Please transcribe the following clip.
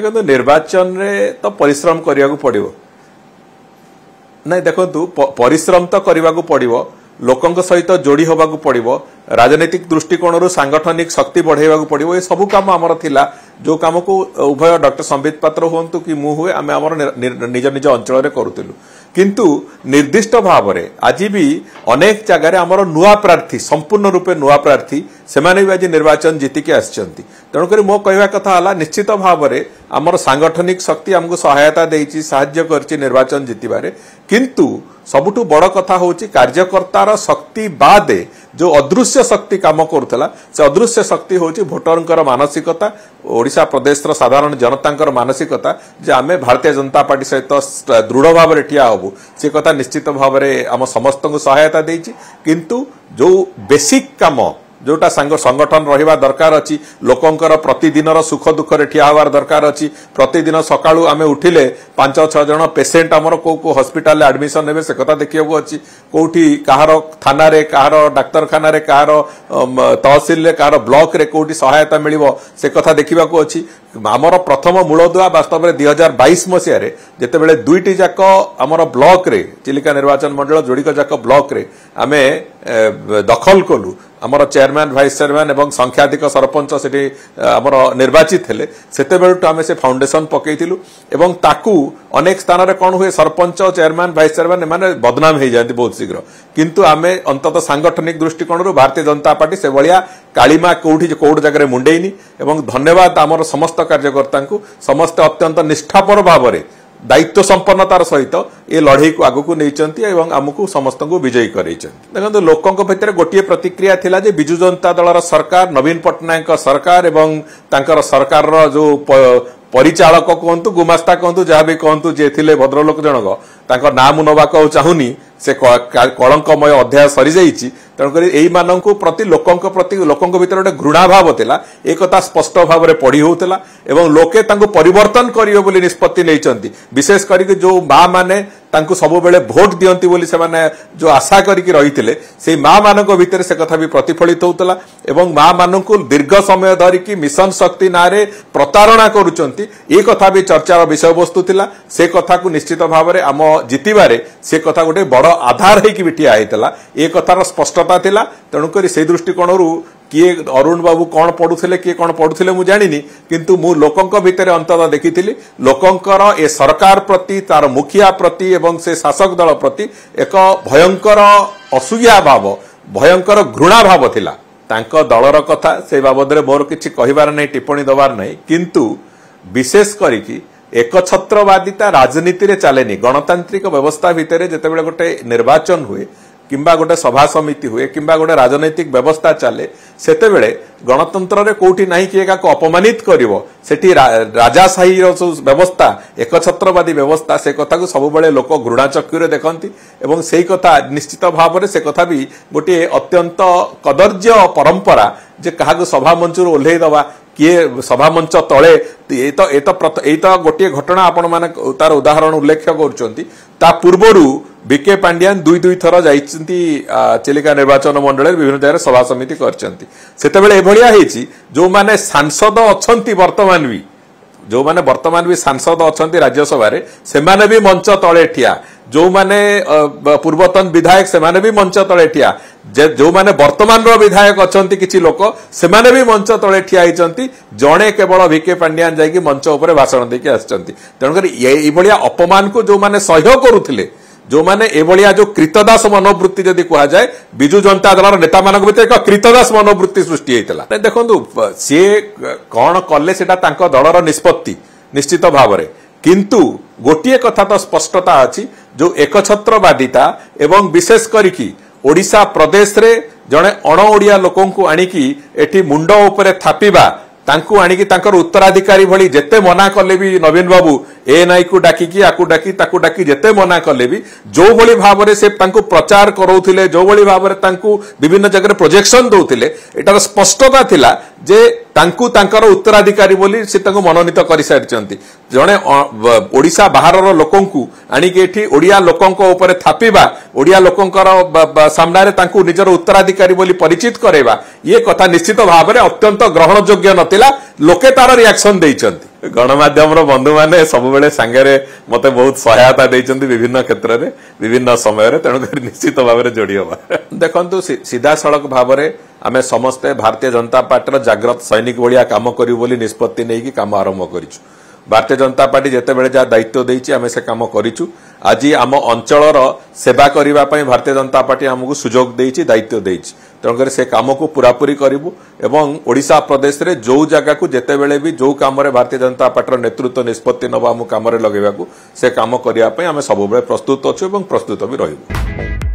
देखो निर्वाचन रे तो परिश्रम करने पड़ो ना। देखो परिश्रम तो करने पड़ो, लोकों सहित जोड़ी होगा पड़ो, राजनीतिक दृष्टिकोण सांगठनिक शक्ति बढ़ावा पड़ो। ये सब कम आमर थिला जो कम को उभय डॉक्टर संबित पात्र हूँ कि मु हुए आम आम निज निज अंचल करूँ, किंतु निर्दिष्ट भाव में आज भी अनेक जगार आमर नुआ प्रार्थी संपूर्ण रूपे नुआ प्रार्थी से भी आज निर्वाचन जीतिकी आसिचंती। तेणुक मो कहवा कथा है निश्चित भाव में आमर सांगठनिक शक्ति आमको सहायता देछि, साहाय्य करछि निर्वाचन जीतिबारे, किंतु सबुठु बड़ कथा होछि कार्यकर्तार शक्ति बादे जो अदृश्य शक्ति काम करुला से अदृश्य शक्ति होछि भोटरंकर मानसिकता, ओडिशा प्रदेश साधारण जनतांकर मानसिकता जे आमे भारतीय जनता पार्टी सहित दृढ़ भाव में ठिया होबु से कथा निश्चित भाव में आम समस्त को सहायता देछि। किंतु जो बेसिक काम जोटा संगठन रहिबा दरकार अछि, लोकंकर प्रतिदिन सुख दुख रे ठिया होवार दरकार अछि। प्रतिदिन सकाळू आमे उठिले 5-6 जन पेशेंट हमर को हॉस्पिटल एडमिशन नेबे से कथा देखियो अछि, कोठी कहार थाना रे कहार डाक्तरखाना रे कहार तहसील रे कहार ब्लॉक रे कोठी सहायता मिलिबो से कथा देखिबा को अछि। आमर प्रथम मूलदुआ वास्तव में 2022 मसीह रे जेते बेले दुईटी जाक आमर ब्लॉक रे चिलिका निर्वाचन मंडल जोड़िक जाक ब्लॉक रे आमे दखल कलु। आमर चेयरमैन वाइस चेयरमैन एवं संख्याधिक सरपंच सेठी आमर निर्वाचित हेले सेते बेलटू आमे से फाउंडेशन पकेइतिलु एवं ताकू अनेक स्थान रे कोन हुए सरपंच चेयरमैन वाइस चेयरमैन माने बदनाम हो जाती बहुत शीघ्र, किंतु आमे अंततः सांगठनिक दृष्टिकोण भारतीय जनता पार्टी से भाया कालीमा कोठी कोड जगह मुंडेनी। एवं धन्यवाद आमर समस्त कार्यकर्ता को, समस्त अत्यंत निष्ठापर भाव में दायित्व संपन्नतार सहित ये लड़ई को आगू नहीं एवं आमको समस्त को विजयी कर। देखो लोकों भितर गोटे प्रतिक्रिया थिला जे बिजु जनता दलर सरकार, नवीन पट्टनायक सरकार एवं तांकर सरकार जो परिचालक कहतु गुमास्ता कहतु जहाँ भी कहतु जे थिले भद्रलोक जनक तांकर नाम नवाक चाहूनी से कलंकमय अध्याय सरी जाइछि। तेणुकर यही मानक प्रति लोकों भीतर गोटे घृणा भाव थिला, एक कथा स्पष्ट भाव में पढ़ी होउतला एवं लोके तांको परिवर्तन करियो बोली निष्पत्ति नैचंती। विशेष करके जो माँ माने तांको सब बेले भोट दियंती बोली से माने जो आशा करके रहिथिले से माँ मानक भीतर से कथा भी प्रतिफलित होउतला एवं माँ मानक दीर्घ समय धरिकी मिशन शक्ति नारे प्रतारणा करूचंती ए कथा भी चर्चार विषय वस्तु थिला। से कथा को निश्चित भाव में आम जीतिबारे से कथा गोटे बड़ आधार होइकी भी ठिया होइतला, ए कथार स्पष्टता थिला। तेणुक से दृष्टिकोण किए अरुण बाबू कौन पढ़ुले किए कौन पढ़ुले मु जानिनी, किंतु मु लोकों भितर अंततः देखी लोकंकर ए सरकार प्रति तार मुखिया प्रति एवं से शासक दल प्रति एक भयंकर असुया भाव, भयंकर घृणा भाव थिला। तांको दलर कथा से बाबद मोर किछि कहिबार नहीं, टिप्पणी दबार नहीं, किंतु विशेष करिकी एकछत्रवादिता राजनीति रे चलेनी। गणतांत्रिक व्यवस्था भितर जेतेबेले गोटे निर्वाचन हुए किंबा गोटे सभा समिति हुए किंबा गोटे राजनैतिक व्यवस्था चले सेतेबेले गणतंत्र रे कोठी नाही कि एका को अपमानित करिवो, सेठी राजाशाही व्यवस्था एकछत्रवादी व्यवस्था से कथा को सब बेले लोक घृणा चक्षुरे देखंती एवं सेही कथा निश्चित भाव में से कथा भी गोटे अत्यंत कदर्य परंपरा जे काहा सभा मंच ओल्हे दवा किए सभा मंच तले तो गोटे घटना आपण माने तार उदाहरण उल्लेख करुचंती। ता पूर्वरु बीके पांड्यान दुई थर जाइचंती चिलिका निर्वाचन मंडल विभिन्न जगह सभा समिति करचंती। सेतेबेले एभलिया हेची जो माने सांसद अछंती वर्तमान भी जो माने वर्तमान भी सांसद अछंती राज्यसभा रे से माने भी मंच तले ठिया, जो माने पूर्वतन विधायक से माने भी मंच तले ठिया, जो माने वर्तमान रो विधायक अछंती किछि लोक से माने भी मंच तले ठिया हिचंती। जणे केवल वीके पांड्यान जाइकी मंच ऊपर भाषण देके आछंती। तेणुकर एई भलिया अपमान को जो माने सहयोग करुथिले, जो माने एभलिया जो कृतदास मनोवृत्ति जदि कहा जाए बिजु जनता दलर नेता मानक भितर एक कृतदास मनोवृत्ति सृष्टि होइतला। देखंतु से कौन कले सेटा तांको दलर निष्पत्ति निश्चित भाव में, किंतु गोटे कथा तो स्पष्टता अछि जो एकछत्रवादिता एवं विशेष करिकी ओडिशा प्रदेश रे जणे अण ओडिया लोकों को आनिकी एठी मुंड उपरे थापिबा, तांकु आनिकी तांकर उत्तराधिकारी भली जेते मना कले भी नवीन बाबू एएनआई को डाकिकी आकु डाकी ताकु डाकी जेते मना कले भी जो भली भाव में से तांकु प्रचार करौथिले, जो भली भाव में तांकु विभिन्न जगह प्रोजेक्शन दौथिले, एटार स्पष्टता थिला जे तांकु तांकर उत्तराधिकारी बोली से तांकु मनोनीत करि सारिचंती। जणे ओडिशा बाहरर लोकंकु आनिके एठी ओडिया लोकंको ऊपर थापिबा, ओडिया लोकंकर सामना रे तांकु निजर उत्तराधिकारी बोली परिचित करेबा, ये कथा निश्चित भाव में अत्यंत ग्रहणयोग्य नथिला। लोके तार रिएक्शन देइचंती। गणमाध्यम बंधु मैंने सब सांगे मत बहुत सहायता देइचंदी विभिन्न क्षेत्र में विभिन्न समय तेणुक निश्चित भाव में जोड़ी हवा देखु सीधा सड़क भाव में आम समस्ते भारतीय जनता पार्टी जाग्रत सैनिक भाया कम करूँ बोली निष्पत्ति नहीं कम आरंभ करूँ भारतीय जनता पार्टी जितेबाला जहाँ दायित्व देइछि आमे से काम करिछु आज आम अंचलर सेवा करने भारतीय जनता पार्टी आमको सुजोग देइछि दायित्व देइछि तेणुकर से काम को पूरापूरी करूँ एवं ओडिशा प्रदेश रे जो जगह को जितेबेले भी जो काम भारतीय जनता पार्टी नेतृत्व निष्पत्ति नवा आम काम लगेगा से काम करने आमे सब प्रस्तुत अच्छु प्रस्तुत भी रहिबु।